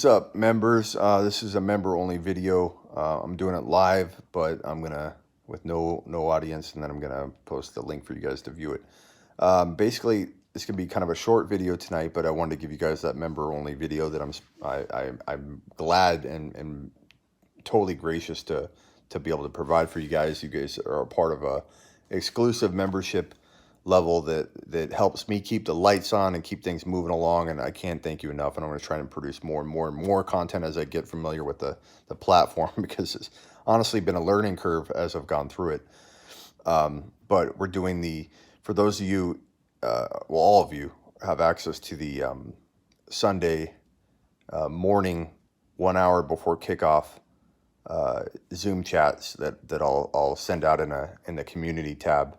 What's up, members? This is a member-only video. I'm doing it live, but I'm gonna with no audience, and then I'm gonna post the link for you guys to view it. Basically, it's gonna be kind of a short video tonight, but I wanted to give you guys that member-only video that I'm glad and totally gracious to be able to provide for you guys. You guys are a part of a exclusive membership level that helps me keep the lights on and keep things moving along, and I can't thank you enough. And I'm going to try and produce more and more content as I get familiar with the platform because it's honestly been a learning curve as I've gone through it. But we're doing for those of you, well, all of you have access to the Sunday morning 1 hour before kickoff Zoom chats that I'll send out in the community tab.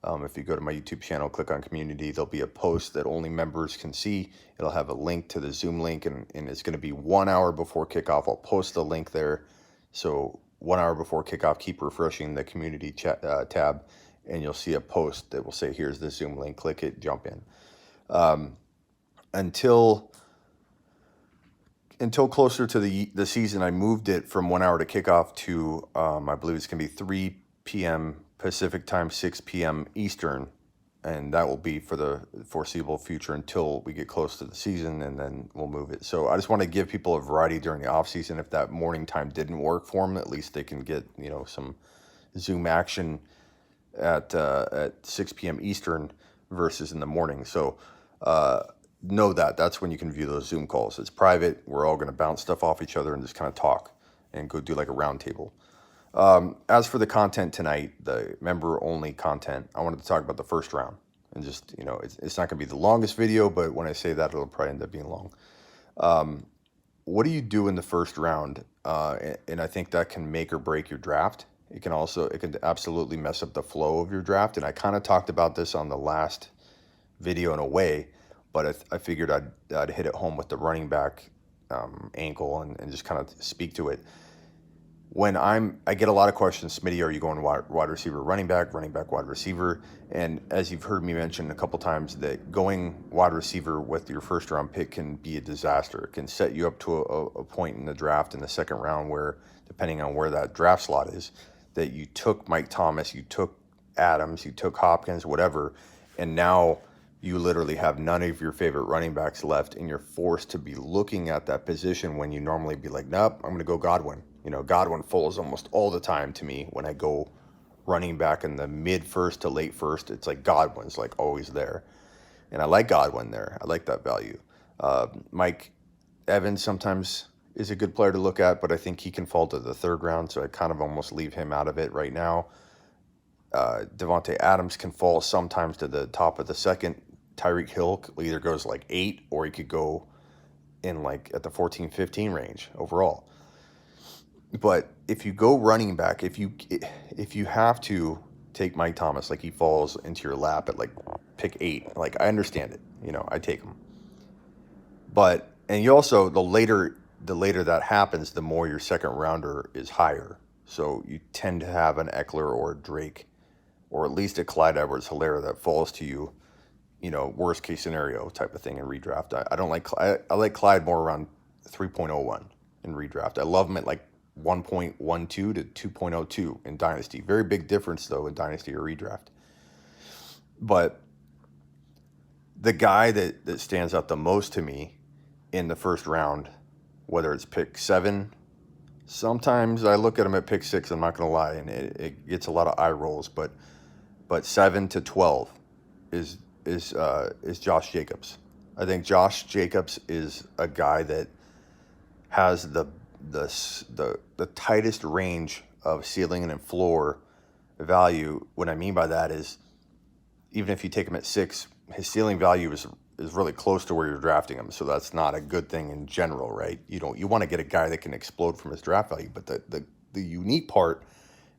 If you go to my YouTube channel, click on community, there'll be a post that only members can see. It'll have a link to the Zoom link, and it's going to be 1 hour before kickoff. I'll post the link there. So 1 hour before kickoff, keep refreshing the community chat tab, and you'll see a post that will say, here's the Zoom link, click it, jump in. Until closer to the season, I moved it from 1 hour to kickoff to, I believe it's going to be 3 p.m. Pacific time, 6 p.m. Eastern, and that will be for the foreseeable future until we get close to the season, and then we'll move it. So I just want to give people a variety during the off season. If that morning time didn't work for them, at least they can get some Zoom action at 6 p.m. Eastern versus in the morning. So know that's when you can view those Zoom calls. It's private. We're all going to bounce stuff off each other and just kind of talk and go do like a round table. As for the content tonight, the member-only content, I wanted to talk about the first round. And just, it's not going to be the longest video, but when I say that, it'll probably end up being long. What do you do in the first round? And I think that can make or break your draft. It can absolutely mess up the flow of your draft. And I kind of talked about this on the last video in a way, but I figured I'd hit it home with the running back ankle and just kind of speak to it. When I get a lot of questions, Smitty, are you going wide receiver, running back, wide receiver? And as you've heard me mention a couple times, that going wide receiver with your first round pick can be a disaster. It can set you up to a point in the draft in the second round where, depending on where that draft slot is, that you took Mike Thomas, you took Adams, you took Hopkins, whatever, and now you literally have none of your favorite running backs left, and you're forced to be looking at that position when you normally be like, nope, I'm going to go Godwin. Godwin falls almost all the time to me when I go running back in the mid first to late first. It's like Godwin's like always there. And I like Godwin there. I like that value. Mike Evans sometimes is a good player to look at, but I think he can fall to the third round, so I kind of almost leave him out of it right now. Devontae Adams can fall sometimes to the top of the second. Tyreek Hill either goes like 8 or he could go in like at the 14-15 range overall. But if you go running back, if you have to take Mike Thomas, like he falls into your lap at like pick 8, like I understand it, I take him. But and you also the later that happens, the more your second rounder is higher. So you tend to have an Eckler or a Drake, or at least a Clyde Edwards-Helaire that falls to you, worst case scenario type of thing in redraft. I don't like I like Clyde more around 3.01 in redraft. I love him at like 1.12 to 2.02 in Dynasty. Very big difference, though, in Dynasty or redraft. But the guy that stands out the most to me in the first round, whether it's pick 7, sometimes I look at him at pick 6, I'm not going to lie, and it gets a lot of eye rolls, but 7 to 12 is Josh Jacobs. I think Josh Jacobs is a guy that has the tightest range of ceiling and floor value. What I mean by that is, even if you take him at 6, his ceiling value is really close to where you're drafting him. So that's not a good thing in general, right? You want to get a guy that can explode from his draft value. But the unique part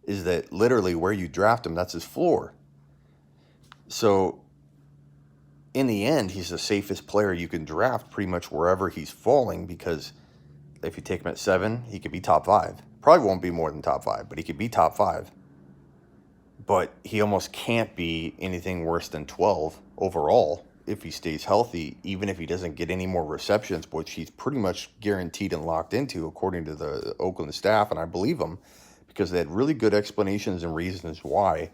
is that literally where you draft him, that's his floor. So in the end, he's the safest player you can draft pretty much wherever he's falling, because if you take him at 7, he could be top 5. Probably won't be more than top 5, but he could be top 5. But he almost can't be anything worse than 12 overall if he stays healthy, even if he doesn't get any more receptions, which he's pretty much guaranteed and locked into, according to the Oakland staff, and I believe them because they had really good explanations and reasons why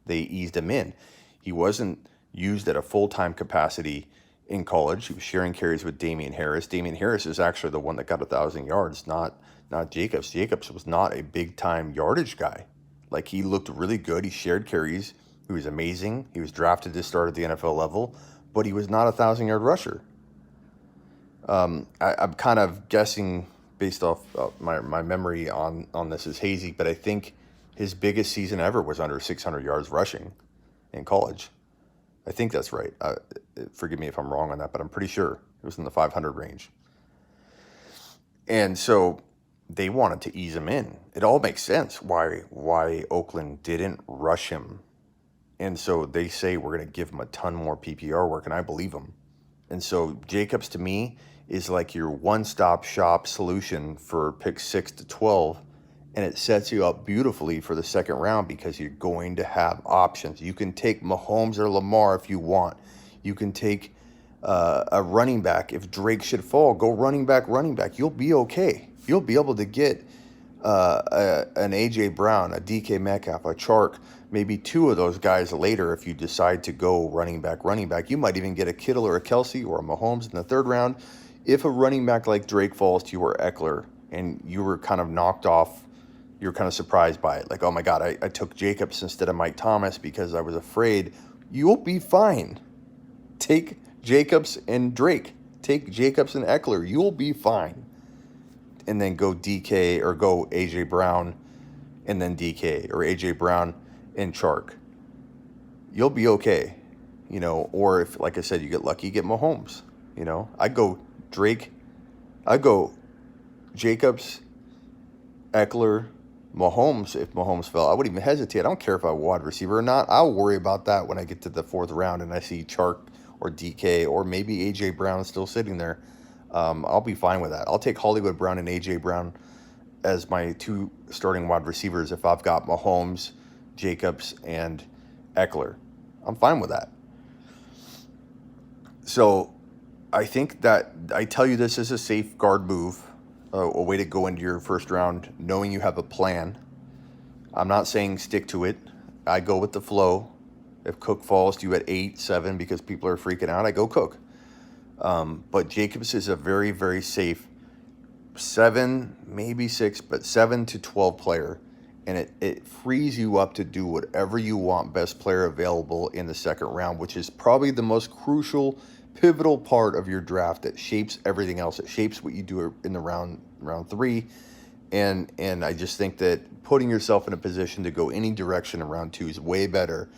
they eased him in. He wasn't used at a full-time capacity in college. He was sharing carries with Damian Harris. Damian Harris is actually the one that got 1,000 yards, not Jacobs. Jacobs was not a big-time yardage guy. Like, he looked really good. He shared carries. He was amazing. He was drafted to start at the NFL level, but he was not a 1,000-yard rusher. I'm kind of guessing based off my memory on this is hazy, but I think his biggest season ever was under 600 yards rushing in college. I think that's right. Forgive me if I'm wrong on that, but I'm pretty sure it was in the 500 range. And so they wanted to ease him in. It all makes sense why Oakland didn't rush him. And so they say we're going to give him a ton more PPR work, and I believe them. And so Jacobs, to me, is like your one-stop shop solution for pick 6 to 12, and it sets you up beautifully for the second round because you're going to have options. You can take Mahomes or Lamar if you want. You can take a running back. If Drake should fall, go running back. You'll be okay. You'll be able to get an A.J. Brown, a D.K. Metcalf, a Chark, maybe two of those guys later if you decide to go running back. You might even get a Kittle or a Kelsey or a Mahomes in the third round. If a running back like Drake falls to you or Eckler and you were kind of knocked off, you're kind of surprised by it. Like, oh my God, I took Jacobs instead of Mike Thomas because I was afraid. You'll be fine. Take Jacobs and Drake. Take Jacobs and Eckler. You'll be fine. And then go DK or go A.J. Brown and then DK or A.J. Brown and Chark. You'll be okay. Or if, like I said, you get lucky, get Mahomes. I'd go Drake. I'd go Jacobs, Eckler, Mahomes if Mahomes fell. I wouldn't even hesitate. I don't care if I wide receiver or not. I'll worry about that when I get to the fourth round and I see Chark or DK or maybe A.J. Brown still sitting there. I'll be fine with that. I'll take Hollywood Brown and A.J. Brown as my two starting wide receivers if I've got Mahomes, Jacobs, and Eckler. I'm fine with that. So I think that I tell you this is a safeguard move, a way to go into your first round knowing you have a plan. I'm not saying stick to it. I go with the flow. If Cook falls to you at 8, 7 because people are freaking out, I go Cook. But Jacobs is a very, very safe 7, maybe 6, but 7 to 12 player. And it frees you up to do whatever you want, best player available in the second round, which is probably the most crucial, pivotal part of your draft that shapes everything else. It shapes what you do in the round 3. And I just think that putting yourself in a position to go any direction in round 2 is way better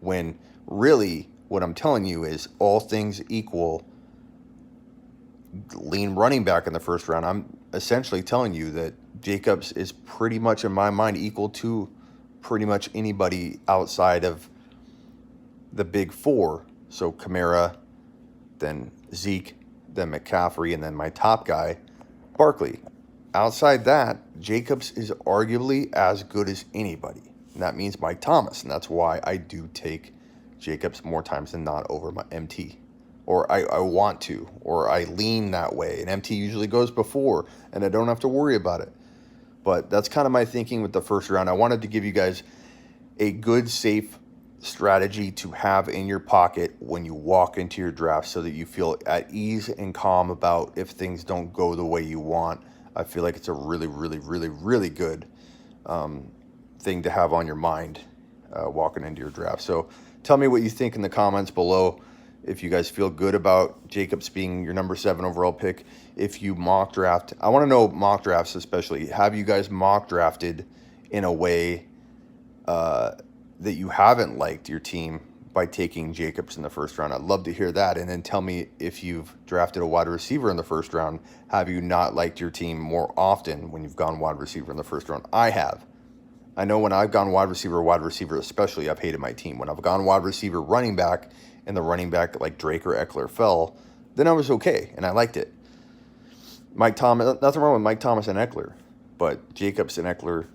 when really what I'm telling you is all things equal, lean running back in the first round. I'm essentially telling you that Jacobs is pretty much, in my mind, equal to pretty much anybody outside of the big 4. So Kamara, then Zeke, then McCaffrey, and then my top guy, Barkley. Outside that, Jacobs is arguably as good as anybody. And that means Mike Thomas. And that's why I do take Jacobs more times than not over my MT. Or I want to, or I lean that way. And MT usually goes before, and I don't have to worry about it. But that's kind of my thinking with the first round. I wanted to give you guys a good, safe strategy to have in your pocket when you walk into your draft so that you feel at ease and calm about if things don't go the way you want. I feel like it's a really, really, really, really good thing to have on your mind walking into your draft. So tell me what you think in the comments below. If you guys feel good about Jacobs being your number 7 overall pick, if you mock draft, I want to know mock drafts especially. Have you guys mock drafted in a way that you haven't liked your team by taking Jacobs in the first round? I'd love to hear that. And then tell me if you've drafted a wide receiver in the first round, have you not liked your team more often when you've gone wide receiver in the first round? I have. I know when I've gone wide receiver especially, I've hated my team. When I've gone wide receiver, running back, and the running back like Drake or Eckler fell, then I was okay, and I liked it. Mike Thomas, nothing wrong with Mike Thomas and Eckler, but Jacobs and Eckler,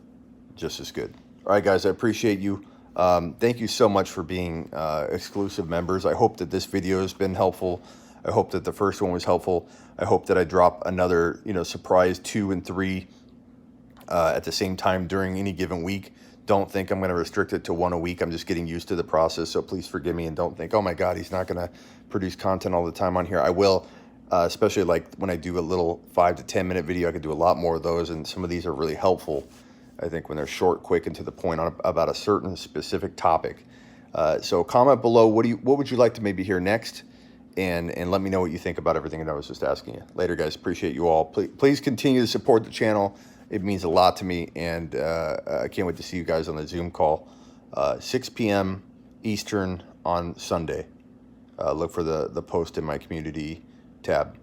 just as good. All right, guys, I appreciate you. Thank you so much for being exclusive members. I hope that this video has been helpful. I hope that the first one was helpful. I hope that I drop another, surprise 2 and 3 at the same time during any given week. Don't think I'm going to restrict it to one a week. I'm just getting used to the process, so please forgive me, and don't think, oh my God, he's not going to produce content all the time on here. I will, especially like when I do a little 5 to 10 minute video. I could do a lot more of those, and some of these are really helpful, I think, when they're short, quick, and to the point about a certain specific topic. So comment below, what would you like to maybe hear next? And let me know what you think about everything that I was just asking you. Later, guys. Appreciate you all. Please continue to support the channel. It means a lot to me, and I can't wait to see you guys on the Zoom call, 6 p.m. Eastern on Sunday. Look for the post in my community tab.